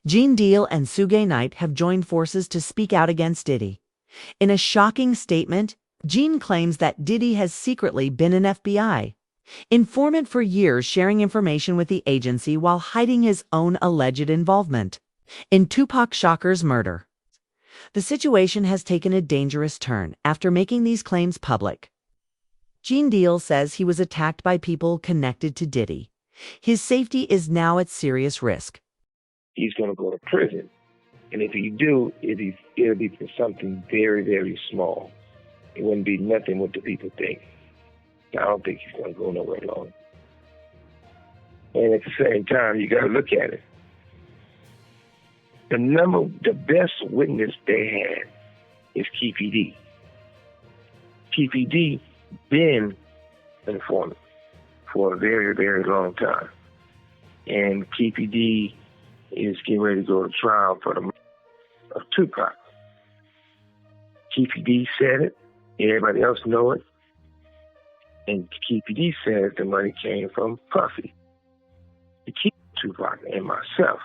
Gene Deal and Suge Knight have joined forces to speak out against Diddy. In a shocking statement, Gene claims that Diddy has secretly been an FBI informant for years, sharing information with the agency while hiding his own alleged involvement in Tupac Shakur's murder. The situation has taken a dangerous turn after making these claims public. Gene Deal says he was attacked by people connected to Diddy. His safety is now at serious risk. He's going to go to prison. And if he do, it'll be for something very, very small. It wouldn't be nothing what the people think. I don't think he's going to go nowhere long. And at the same time, you got to look at it. The best witness they had is PDiddy. PDiddy been an informant for a very, very long time. And PDiddy is getting ready to go to trial for the murder of Tupac. PDiddy said it. Everybody else know it. And PDiddy says the money came from Puffy to keep Tupac and myself.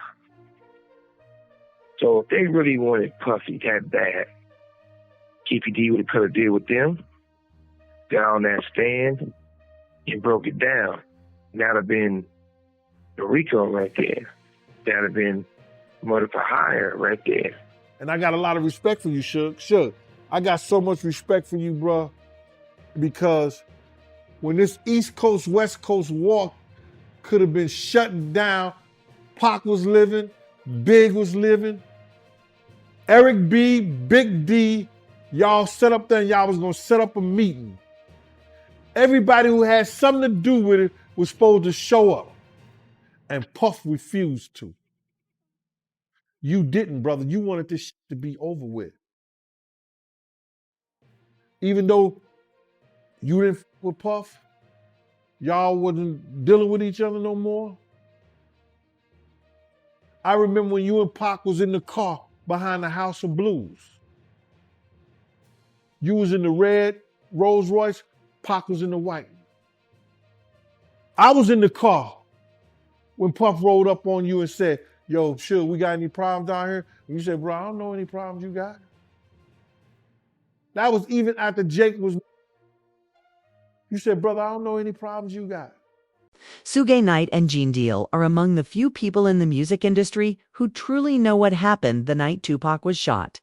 So if they really wanted Puffy that bad, PDiddy would have cut a deal with them, got on that stand, and broke it down. That'd have been the RICO right there. That'd have been murder for hire right there. And I got a lot of respect for you, Suge. Suge, I got so much respect for you, bro, because when this East Coast, West Coast war could have been shut down, Pac was living, Big was living, Eric B, Big D, y'all set up there and y'all was gonna set up a meeting. Everybody who had something to do with it was supposed to show up. And Puff refused to. You didn't, brother. You wanted this shit to be over with. Even though you didn't with Puff, y'all wasn't dealing with each other no more. I remember when you and Pac was in the car behind the House of Blues. You was in the red Rolls Royce, Pac was in the white. I was in the car when Puff rolled up on you and said, yo, Suge, we got any problems down here? And you said, bro, I don't know any problems you got. That was even after Jake was. You said, brother, I don't know any problems you got. Suge Knight and Gene Deal are among the few people in the music industry who truly know what happened the night Tupac was shot.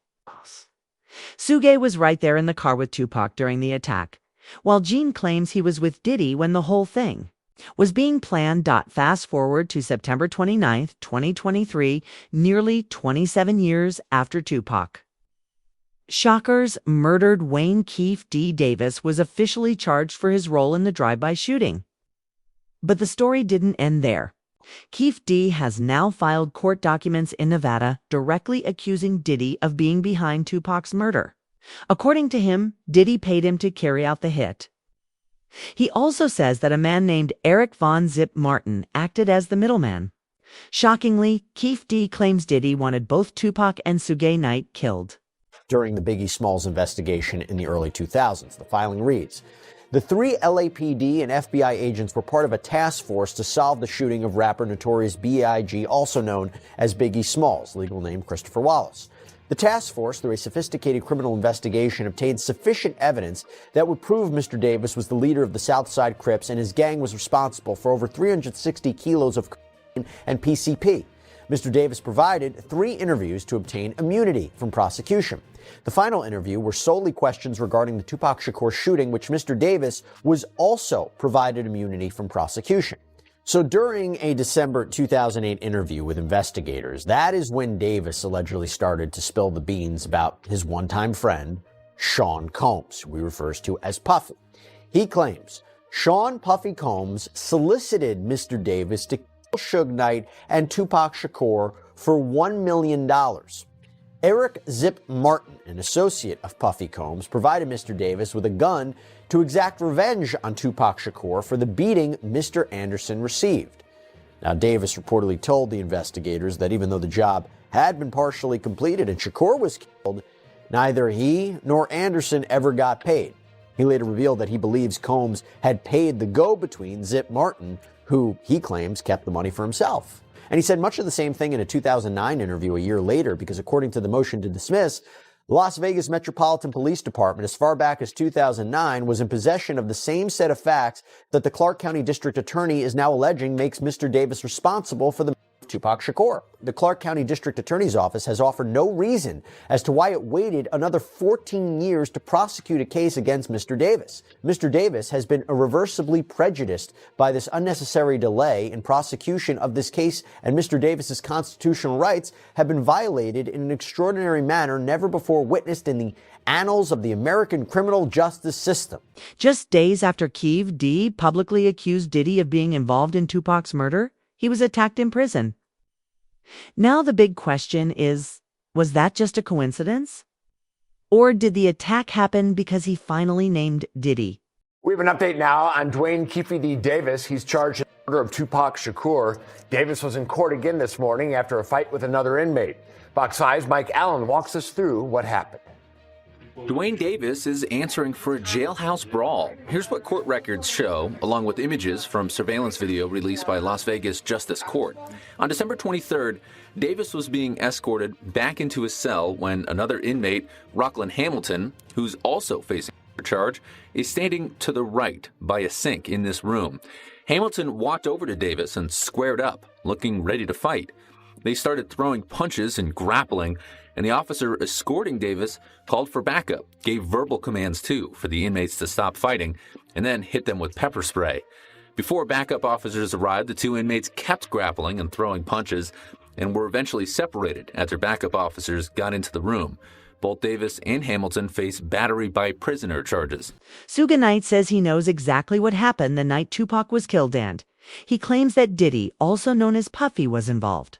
Suge was right there in the car with Tupac during the attack, while Gene claims he was with Diddy when the whole thing was being planned. Fast forward to September 29, 2023, nearly 27 years after Tupac Shakur's murdered, Wayne Keefe D. Davis was officially charged for his role in the drive-by shooting. But the story didn't end there. Keefe D. has now filed court documents in Nevada directly accusing Diddy of being behind Tupac's murder. According to him, Diddy paid him to carry out the hit. He also says that a man named Eric Von Zip Martin acted as the middleman. Shockingly, Keefe D. claims Diddy wanted both Tupac and Suge Knight killed. During the Biggie Smalls investigation in the early 2000s, the filing reads, the three LAPD and FBI agents were part of a task force to solve the shooting of rapper Notorious B.I.G., also known as Biggie Smalls, legal name Christopher Wallace. The task force, through a sophisticated criminal investigation, obtained sufficient evidence that would prove Mr. Davis was the leader of the Southside Crips and his gang was responsible for over 360 kilos of cocaine and PCP. Mr. Davis provided 3 interviews to obtain immunity from prosecution. The final interview were solely questions regarding the Tupac Shakur shooting, which Mr. Davis was also provided immunity from prosecution. So during a December 2008 interview with investigators, that is when Davis allegedly started to spill the beans about his one-time friend, Sean Combs, who he refers to as Puffy. He claims Sean Puffy Combs solicited Mr. Davis to kill Suge Knight and Tupac Shakur for $1 million. Eric Zip Martin, an associate of Puffy Combs, provided Mr. Davis with a gun to exact revenge on Tupac Shakur for the beating Mr. Anderson received. Now, Davis reportedly told the investigators that even though the job had been partially completed and Shakur was killed, neither he nor Anderson ever got paid. He later revealed that he believes Combs had paid the go-between Zip Martin, who he claims kept the money for himself. And he said much of the same thing in a 2009 interview a year later, because according to the motion to dismiss, the Las Vegas Metropolitan Police Department, as far back as 2009, was in possession of the same set of facts that the Clark County District Attorney is now alleging makes Mr. Davis responsible for the Tupac Shakur. The Clark County District Attorney's Office has offered no reason as to why it waited another 14 years to prosecute a case against Mr. Davis. Mr. Davis has been irreversibly prejudiced by this unnecessary delay in prosecution of this case, and Mr. Davis's constitutional rights have been violated in an extraordinary manner never before witnessed in the annals of the American criminal justice system. Just days after Keefe D publicly accused Diddy of being involved in Tupac's murder, he was attacked in prison. Now the big question is, was that just a coincidence? Or did the attack happen because he finally named Diddy? We have an update now on Dwayne Keefe D. Davis. He's charged in the murder of Tupac Shakur. Davis was in court again this morning after a fight with another inmate. Fox 5's Mike Allen walks us through what happened. Dwayne Davis is answering for a jailhouse brawl. Here's what court records show, along with images from surveillance video released by Las Vegas Justice Court. On December 23rd, Davis was being escorted back into his cell when another inmate, Rockland Hamilton, who's also facing a charge, is standing to the right by a sink in this room. Hamilton walked over to Davis and squared up, looking ready to fight. They started throwing punches and grappling, and the officer escorting Davis called for backup, gave verbal commands too for the inmates to stop fighting, and then hit them with pepper spray. Before backup officers arrived, the two inmates kept grappling and throwing punches and were eventually separated after backup officers got into the room. Both Davis and Hamilton face battery by prisoner charges. Suge Knight says he knows exactly what happened the night Tupac was killed, and he claims that Diddy, also known as Puffy, was involved.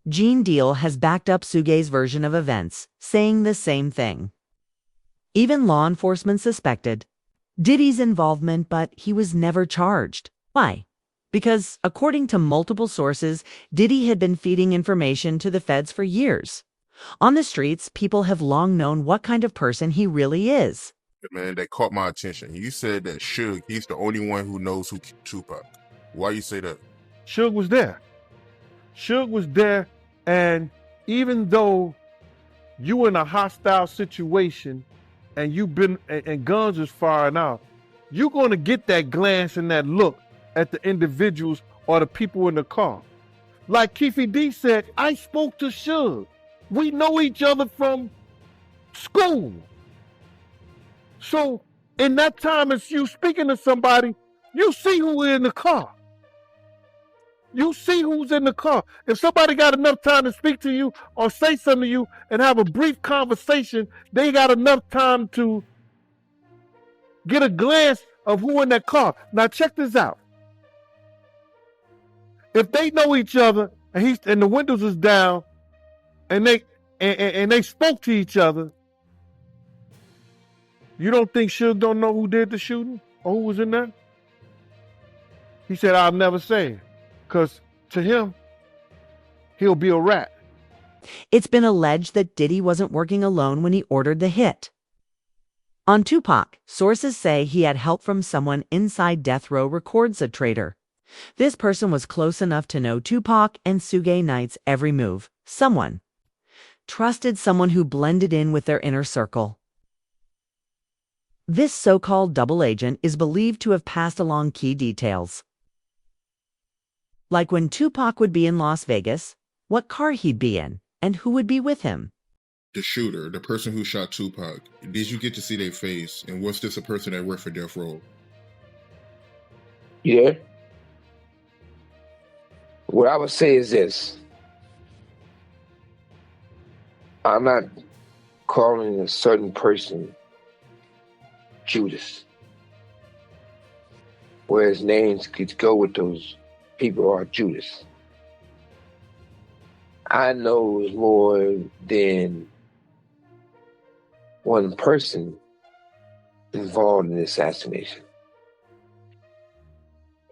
Gene Deal has backed up Suge's version of events, saying the same thing. Even law enforcement suspected Diddy's involvement, but he was never charged. Why? Because, according to multiple sources, Diddy had been feeding information to the feds for years. On the streets, people have long known what kind of person he really is. Man, that caught my attention. You said that Suge, he's the only one who knows who killed Tupac. Why you say that? Suge was there. Suge was there, and even though you in a hostile situation and you've been and guns is firing out, you're going to get that glance and that look at the individuals or the people in the car. Like Keefe D said, I spoke to Suge. We know each other from school. So in that time, as you speaking to somebody, you see who is in the car. You see who's in the car. If somebody got enough time to speak to you or say something to you and have a brief conversation, they got enough time to get a glance of who in that car. Now check this out. If they know each other and the windows is down and they spoke to each other, you don't think Suge don't know who did the shooting or who was in there? He said, I'll never say it. Because to him, he'll be a rat. It's been alleged that Diddy wasn't working alone when he ordered the hit. On Tupac, sources say he had help from someone inside Death Row Records, a traitor. This person was close enough to know Tupac and Suge Knight's every move. Someone trusted someone who blended in with their inner circle. This so-called double agent is believed to have passed along key details. Like when Tupac would be in Las Vegas, what car he'd be in, and who would be with him. The shooter, the person who shot Tupac, did you get to see their face? And was this a person that worked for Death Row? Yeah. What I would say is this. I'm not calling a certain person Judas, whereas names could go with those people are Judas. I know it's more than one person involved in the assassination.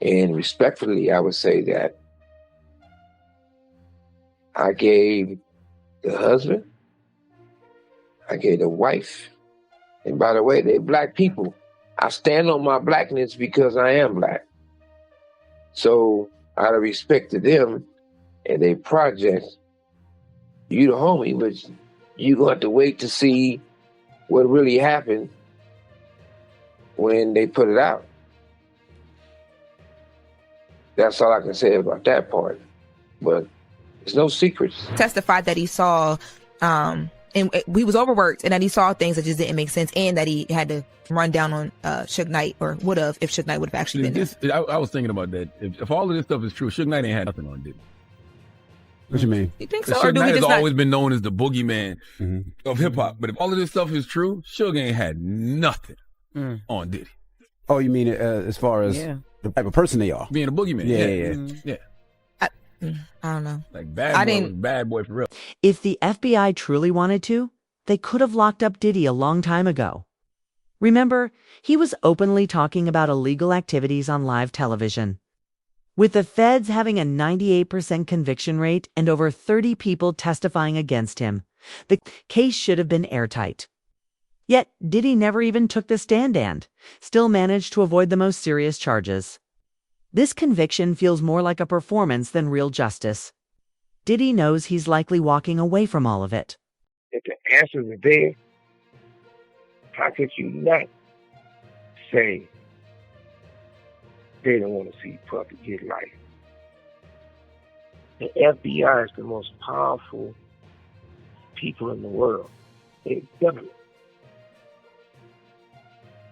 And respectfully, I would say that I gave the husband, I gave the wife, and by the way, they're black people. I stand on my blackness because I am black. So out of respect to them, and they project you the homie, but you gonna have to wait to see what really happened when they put it out. That's all I can say about that part. But there's no secrets. Testified that he saw, and he was overworked, and that he saw things that just didn't make sense, and that he had to run down on Suge Knight, or would have if Suge Knight would have actually been there. I was thinking about that. If all of this stuff is true, Suge Knight ain't had nothing on Diddy. What you mean? You think so? Suge Knight has always been known as the boogeyman of hip hop. But if all of this stuff is true, Suge ain't had nothing on Diddy. Oh, you mean as far as the type of person they are? Being a boogeyman. Yeah. I don't know. Like bad boy for real. If the FBI truly wanted to, they could have locked up Diddy a long time ago. Remember, he was openly talking about illegal activities on live television. With the feds having a 98% conviction rate and over 30 people testifying against him, the case should have been airtight. Yet, Diddy never even took the stand and still managed to avoid the most serious charges. This conviction feels more like a performance than real justice. Diddy knows he's likely walking away from all of it. If the answers are there, how could you not say they don't want to see Puffy get life? The FBI is the most powerful people in the world. It's government.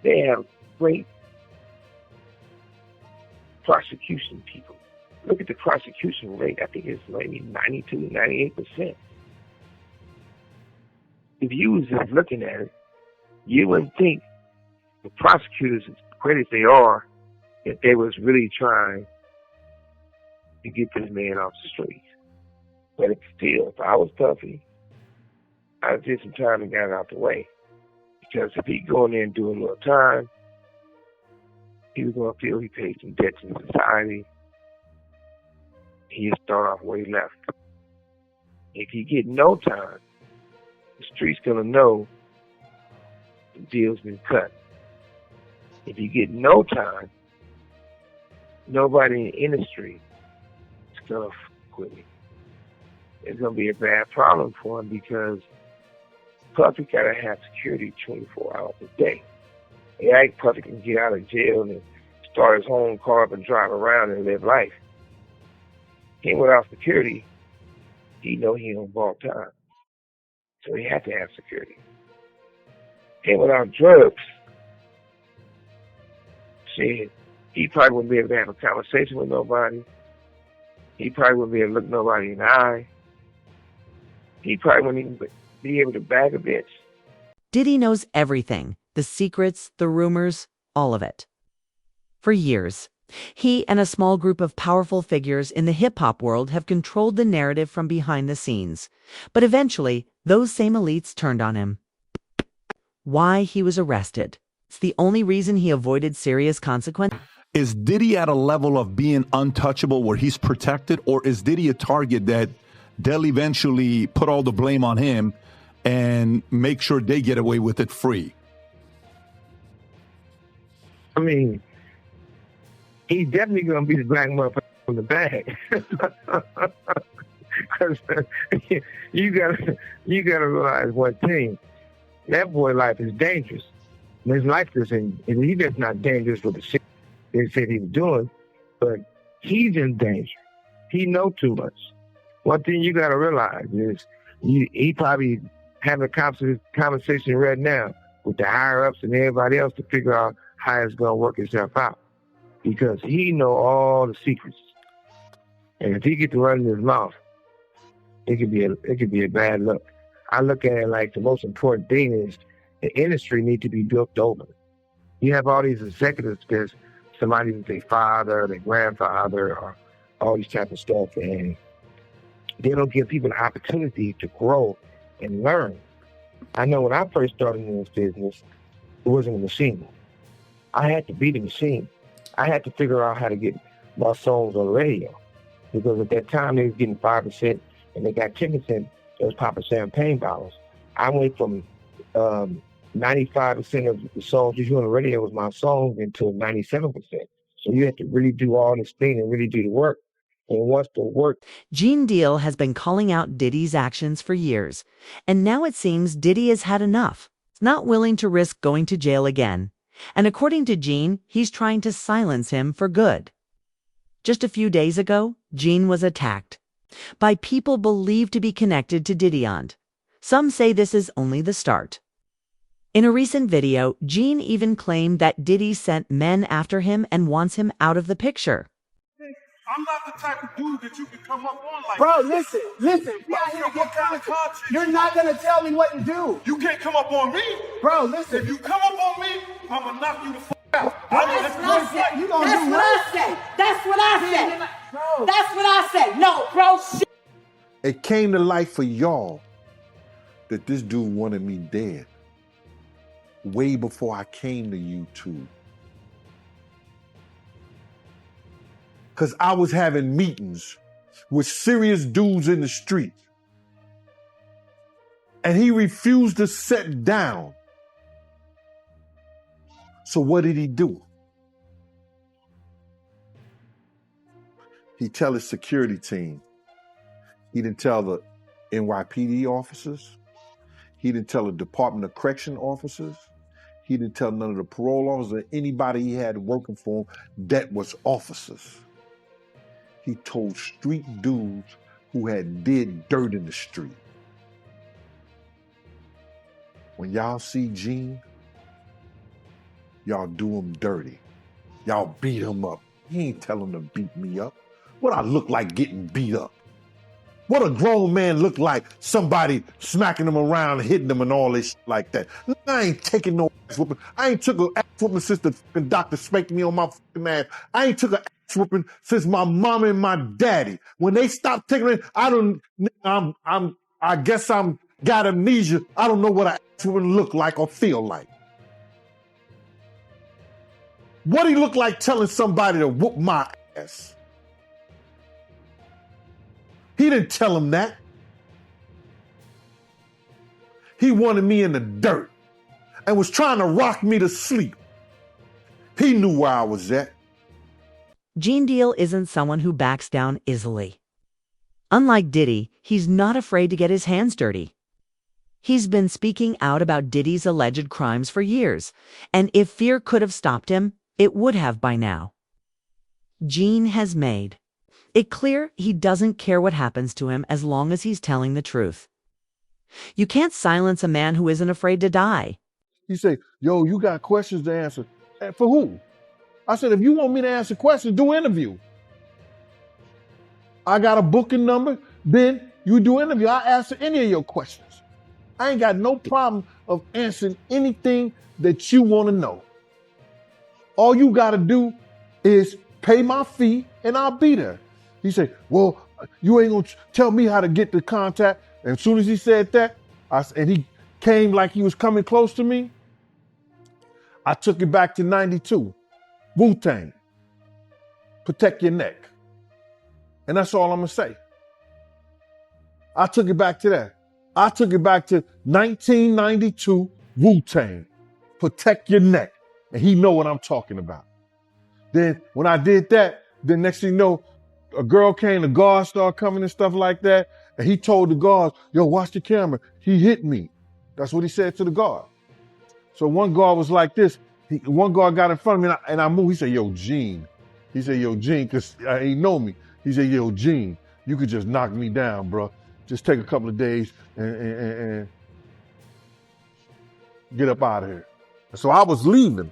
They have great prosecution people. Look at the prosecution rate. I think it's maybe 92, 98%. If you was just looking at it, you wouldn't think the prosecutors, as great as they are, that they was really trying to get this man off the streets. But it's still, if I was Puffy, I'd did some time and got it out the way. Because if he go in there and do a little time, he was going to feel he paid some debts in society. He'd start off where he left. If he get no time, the street's going to know the deal's been cut. If you get no time, nobody in the industry is going to quit him. It's going to be a bad problem for him because Puffy got to have security 24 hours a day. Yeah, Puffy can get out of jail and start his own car up and drive around and live life. Him without security, he know he on borrowed time. So he had to have security. Him without drugs, see, he probably wouldn't be able to have a conversation with nobody. He probably wouldn't be able to look nobody in the eye. He probably wouldn't even be able to bag a bitch. Diddy knows everything, the secrets, the rumors, all of it. For years, he and a small group of powerful figures in the hip-hop world have controlled the narrative from behind the scenes. But eventually, those same elites turned on him. Why he was arrested. It's the only reason he avoided serious consequence. Is Diddy at a level of being untouchable where he's protected, or is Diddy a target that they'll eventually put all the blame on him and make sure they get away with it free? I mean, he's definitely going to be the black motherfucker from the bag. Because you gotta realize one thing. That boy life is dangerous. His life isn't, he's just not dangerous with the shit they said he was doing, but he's in danger. He know too much. One thing you gotta realize is he probably having a conversation right now with the higher ups and everybody else to figure out how it's gonna work itself out. Because he know all the secrets. And if he get to run his mouth, it could be a bad look. I look at it like the most important thing is the industry need to be built over. You have all these executives because somebody is their father, their grandfather, or all these type of stuff, and they don't give people the opportunity to grow and learn. I know when I first started in this business, it wasn't a machine. I had to be the machine. I had to figure out how to get my songs on the radio. Because at that time, they was getting 5%, and they got 10%. They was popping champagne bottles. I went from 95% of the songs you hear on the radio was my songs into 97%. So you had to really do all this thing and really do the work. and wants to work. Gene Deal has been calling out Diddy's actions for years, and now it seems Diddy has had enough. He's not willing to risk going to jail again. And according to Gene, he's trying to silence him for good. Just a few days ago, Gene was attacked by people believed to be connected to Diddy. Some say this is only the start. In a recent video, Gene even claimed that Diddy sent men after him and wants him out of the picture. I'm not the type of dude that you can come up on like Bro, this. listen. We out here to get content. You're not gonna tell me what to do. You can't come up on me. Bro, listen. If you come up on me, I'm gonna knock you the f out. That's what I said. You gonna do what? That's what I said. That's what I said. No, bro, shit. It came to light for y'all that this dude wanted me dead way before I came to YouTube. Because I was having meetings with serious dudes in the street. And he refused to sit down. So what did he do? He tell his security team. He didn't tell the NYPD officers. He didn't tell the Department of Correction officers. He didn't tell none of the parole officers or anybody he had working for him that was officers. He told street dudes who had did dirt in the street. When y'all see Gene, y'all do him dirty. Y'all beat him up. He ain't tell him to beat me up. What I look like getting beat up? What a grown man look like somebody smacking him around, hitting him and all this shit like that. I ain't taking no ass whooping. I ain't took an ass whooping since the fucking doctor spanked me on my fucking ass. I ain't took an ass whooping since my mom and my daddy. When they stopped taking it, I guess I'm got amnesia. I don't know what an ass whooping look like or feel like. What he look like telling somebody to whoop my ass? He didn't tell him that. He wanted me in the dirt and was trying to rock me to sleep. He knew where I was at. Gene Deal isn't someone who backs down easily. Unlike Diddy, he's not afraid to get his hands dirty. He's been speaking out about Diddy's alleged crimes for years, and if fear could have stopped him, it would have by now. Gene has made it clear he doesn't care what happens to him as long as he's telling the truth. You can't silence a man who isn't afraid to die. He say, yo, you got questions to answer. For who? I said, if you want me to answer questions, do an interview. I got a booking number, then you do an interview. I answer any of your questions. I ain't got no problem of answering anything that you want to know. All you got to do is pay my fee and I'll be there. He said, well, you ain't going to tell me how to get the contact. And as soon as he said that, and he came like he was coming close to me, I took it back to 92. Wu-Tang. Protect your neck. And that's all I'm going to say. I took it back to that. I took it back to 1992 Wu-Tang. Protect your neck. And he know what I'm talking about. Then when I did that, then next thing you know, a girl came, the guards started coming and stuff like that. And he told the guards, yo, watch the camera. He hit me. That's what he said to the guard. So one guard was like this. One guard got in front of me and I moved. He said, yo, Gene. He said, yo, Gene, because he know me. He said, yo, Gene, you could just knock me down, bro. Just take a couple of days and get up out of here. So I was leaving.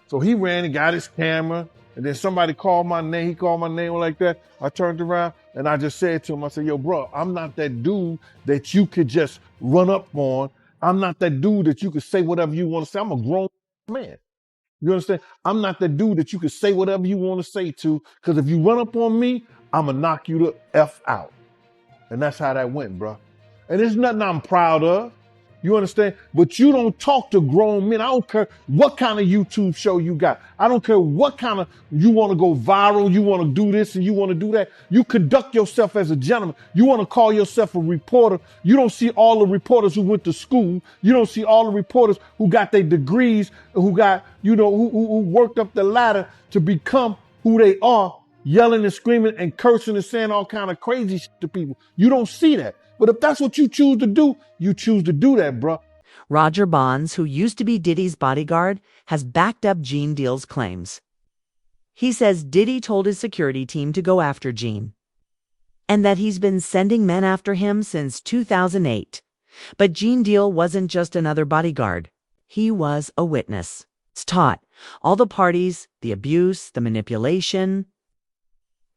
So he ran and got his camera. And then somebody called my name. He called my name like that. I turned around and I just said to him, I said, yo, bro, I'm not that dude that you could just run up on. I'm not that dude that you could say whatever you want to say. I'm a grown man. You understand? I'm not that dude that you could say whatever you want to say to, because if you run up on me, I'm going to knock you the F out. And that's how that went, bro. And there's nothing I'm proud of. You understand? But you don't talk to grown men. I don't care what kind of YouTube show you got. I don't care what kind of, you want to go viral, you want to do this and you want to do that. You conduct yourself as a gentleman. You want to call yourself a reporter. You don't see all the reporters who went to school. You don't see all the reporters who got their degrees, who got, who worked up the ladder to become who they are. yelling and screaming and cursing and saying all kind of crazy shit to people. You don't see that. But if that's what you choose to do, you choose to do that, bro. Roger Bonds, who used to be Diddy's bodyguard, has backed up Gene Deal's claims. He says Diddy told his security team to go after Gene, and that he's been sending men after him since 2008. But Gene Deal wasn't just another bodyguard. He was a witness. It's taught all the parties, the abuse, the manipulation.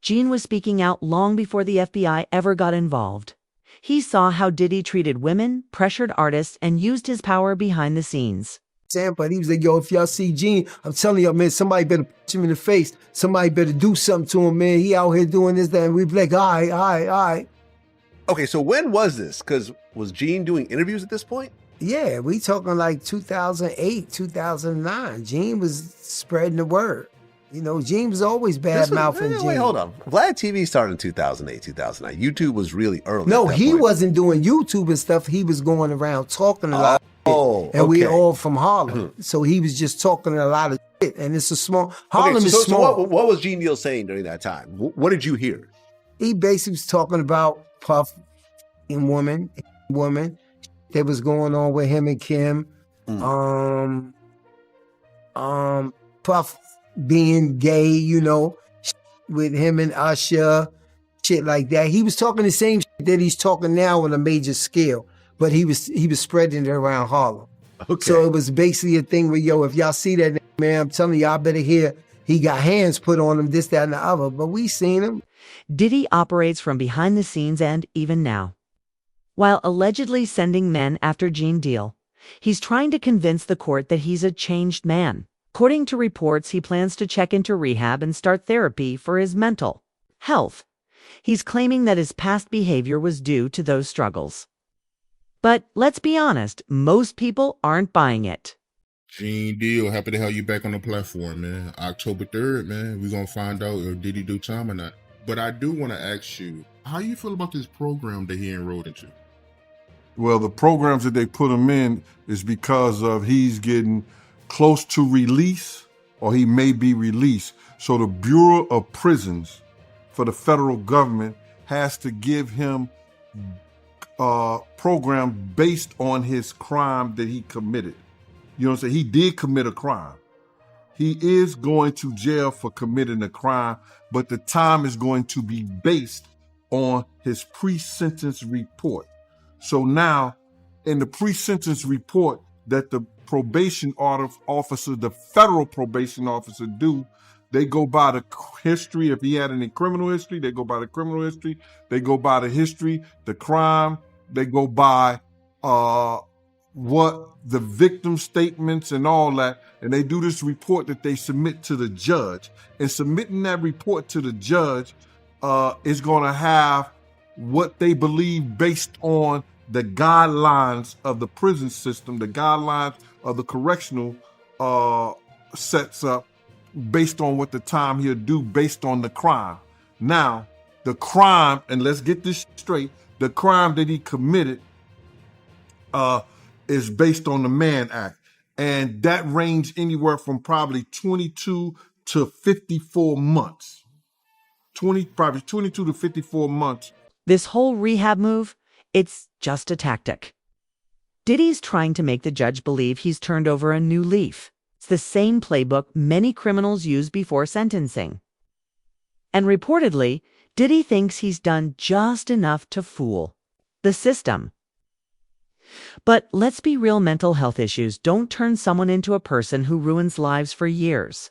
Gene was speaking out long before the FBI ever got involved. He saw how Diddy treated women, pressured artists, and used his power behind the scenes. But he was like, yo, if y'all see Gene, I'm telling y'all, man, somebody better punch him in the face. Somebody better do something to him, man. He out here doing this, that. And we'd be like, all right. Okay, so when was this? Because was Gene doing interviews at this point? Yeah, we talking like 2008, 2009. Gene was spreading the word. You know, Gene was always bad-mouthing Gene. Wait, hold on. Vlad TV started in 2008, 2009. YouTube was really early. No, he wasn't doing YouTube and stuff. He was going around talking a lot of shit. And we all from Harlem. So he was just talking a lot of shit. And it's a small... Harlem is small. So what was Gene Deal saying during that time? What did you hear? He basically was talking about Puff and woman that was going on with him and Kim. Puff being gay, you know, with him and Usher, shit like that. He was talking the same shit that he's talking now on a major scale, but he was spreading it around Harlem. Okay. So it was basically a thing where, yo, if y'all see that, man, I'm telling y'all better hear he got hands put on him, this, that, and the other, but we seen him. Diddy operates from behind the scenes and even now. While allegedly sending men after Gene Deal, he's trying to convince the court that he's a changed man. According to reports, he plans to check into rehab and start therapy for his mental health. He's claiming that his past behavior was due to those struggles. But let's be honest, most people aren't buying it. Gene Deal, happy to have you back on the platform, man. October 3rd, man, we're going to find out if Diddy do time or not. But I do want to ask you, how you feel about this program that he enrolled into? Well, the programs that they put him in is because of he's getting close to release, or he may be released. So the Bureau of Prisons for the federal government has to give him a program based on his crime that he committed. You know what I'm saying? He did commit a crime. He is going to jail for committing a crime, but the time is going to be based on his pre-sentence report. So now, in the pre-sentence report that the probation officer, the federal probation officer do, they go by the history. If he had any criminal history, they go by the criminal history. They go by the history, the crime. They go by what the victim statements and all that. And they do this report that they submit to the judge. And submitting that report to the judge is going to have what they believe based on the guidelines of the prison system, the guidelines of the correctional sets up based on what the time he'll do based on the crime. Now, the crime, and let's get this straight, the crime that he committed is based on the Mann Act. And that ranged anywhere from probably 22 to 54 months. Probably 22 to 54 months. This whole rehab move, it's just a tactic. Diddy's trying to make the judge believe he's turned over a new leaf. It's the same playbook many criminals use before sentencing. And reportedly, Diddy thinks he's done just enough to fool the system. But let's be real, mental health issues don't turn someone into a person who ruins lives for years.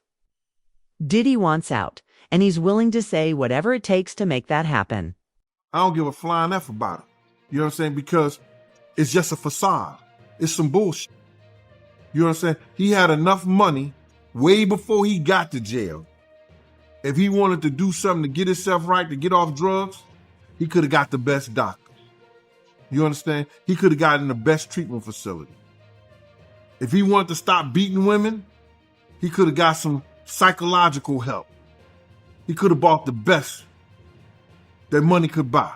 Diddy wants out, and he's willing to say whatever it takes to make that happen. I don't give a flying F about it. You know what I'm saying? Because it's just a facade. It's some bullshit. You know what I'm saying? He had enough money way before he got to jail. If he wanted to do something to get himself right, to get off drugs, he could have got the best doctor. You understand? He could have gotten the best treatment facility. If he wanted to stop beating women, he could have got some psychological help. He could have bought the best that money could buy.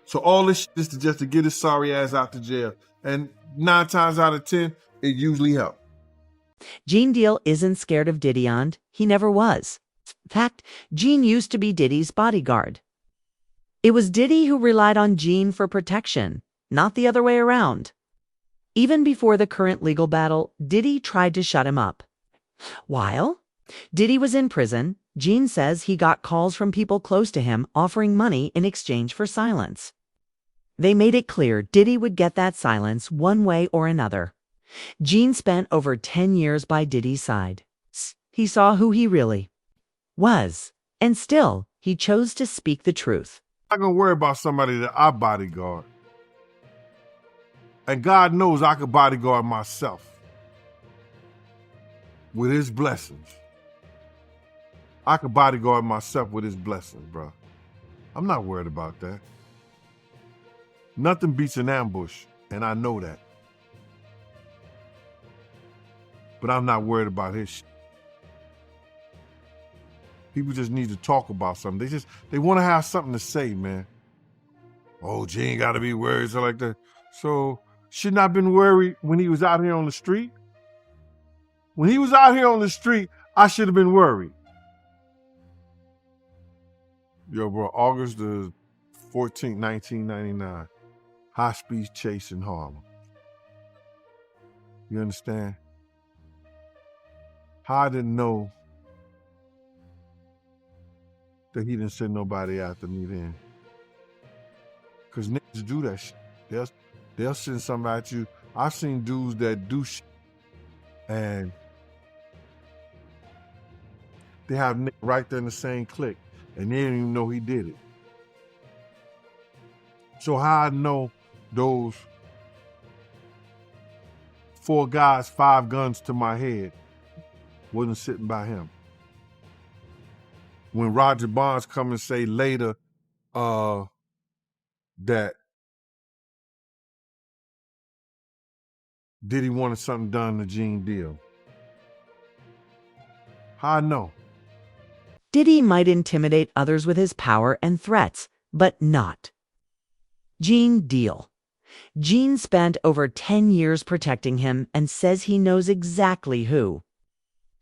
So all this shit is just to get his sorry ass out to jail. And 9 times out of 10, it usually helps. Gene Deal isn't scared of Diddy, and he never was. In fact, Gene used to be Diddy's bodyguard. It was Diddy who relied on Gene for protection, not the other way around. Even before the current legal battle, Diddy tried to shut him up. While Diddy was in prison, Gene says he got calls from people close to him offering money in exchange for silence. They made it clear Diddy would get that silence one way or another. Gene spent over 10 years by Diddy's side. He saw who he really was, and still, he chose to speak the truth. I'm not gonna worry about somebody that I bodyguard. And God knows I could bodyguard myself with his blessings. I could bodyguard myself with his blessings, bro. I'm not worried about that. Nothing beats an ambush, and I know that. But I'm not worried about his shit. People just need to talk about something. They want to have something to say, man. Oh, Gene got to be worried, so like that. So, shouldn't I have been worried when he was out here on the street? When he was out here on the street, I should have been worried. Yo, bro, August the 14th, 1999. High-speed chase in Harlem. You understand? How I didn't know that he didn't send nobody after me then. Because niggas do that shit. They'll send somebody at you. I've seen dudes that do shit and they have niggas right there in the same clique and they didn't even know he did it. So how I know those 4 guys, 5 guns to my head wasn't sitting by him. When Roger Bonds come and say later that Diddy wanted something done to Gene Deal. How I know? Diddy might intimidate others with his power and threats, but not Gene Deal. Gene spent over 10 years protecting him and says he knows exactly who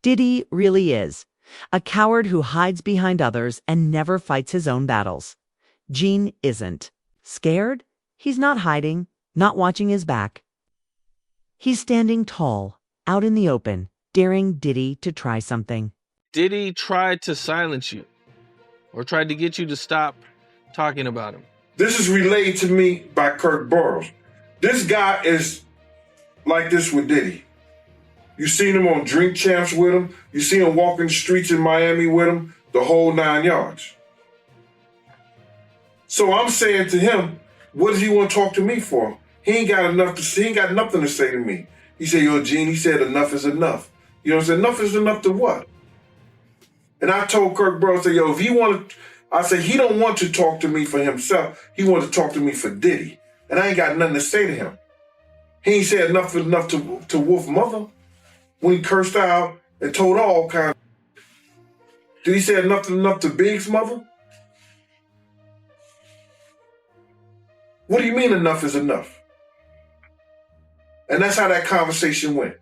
Diddy really is. A coward who hides behind others and never fights his own battles. Gene isn't. Scared? He's not hiding, not watching his back. He's standing tall, out in the open, daring Diddy to try something. Diddy tried to silence you or tried to get you to stop talking about him. This is relayed to me by Kirk Burrows. This guy is like this with Diddy. You seen him on Drink Champs with him. You seen him walking the streets in Miami with him, the whole 9 yards. So I'm saying to him, what does he want to talk to me for? He ain't got enough to say. He ain't got nothing to say to me. He said, yo, Gene, he said enough is enough. You know what I'm saying? Enough is enough to what? And I told Kirk Burrows, I said, yo, if he want, I said, he don't want to talk to me for himself. He wants to talk to me for Diddy. And I ain't got nothing to say to him. He ain't said enough is enough to Wolf Mother when he cursed out and told her all kinds of. Did he say enough to Big's mother? What do you mean enough is enough? And that's how that conversation went.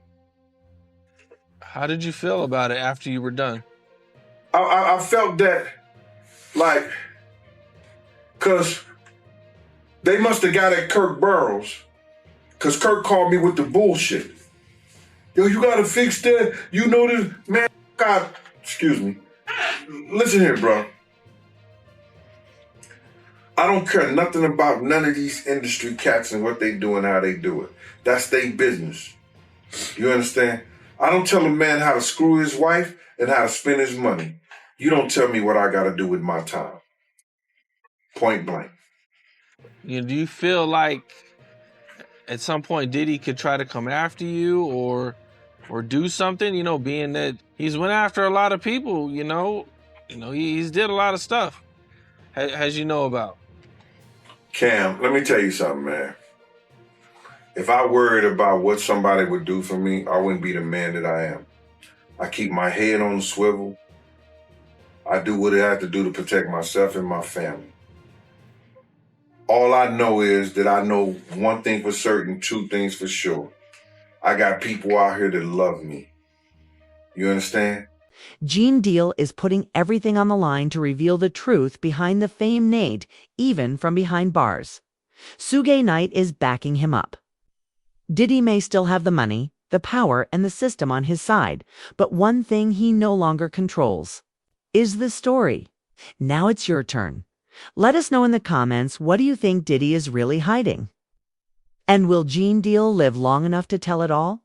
How did you feel about it after you were done? I felt that, like, because they must have got at Kirk Burrows, because Kirk called me with the bullshit. Yo, you got to fix that. You know this. Man, God, excuse me. Listen here, bro. I don't care nothing about none of these industry cats and what they do and how they do it. That's their business. You understand? I don't tell a man how to screw his wife and how to spend his money. You don't tell me what I got to do with my time. Point blank. You know, do you feel like at some point Diddy could try to come after you or do something, you know, being that he's went after a lot of people, you know, he's did a lot of stuff, as you know about. Cam, let me tell you something, man. If I worried about what somebody would do for me, I wouldn't be the man that I am. I keep my head on the swivel. I do what I have to do to protect myself and my family. All I know is that I know one thing for certain, 2 things for sure. I got people out here that love me. You understand? Gene Deal is putting everything on the line to reveal the truth behind the famed Nate, even from behind bars. Suge Knight is backing him up. Diddy may still have the money, the power, and the system on his side, but one thing he no longer controls is the story. Now it's your turn. Let us know in the comments, what do you think Diddy is really hiding? And will Gene Deal live long enough to tell it all?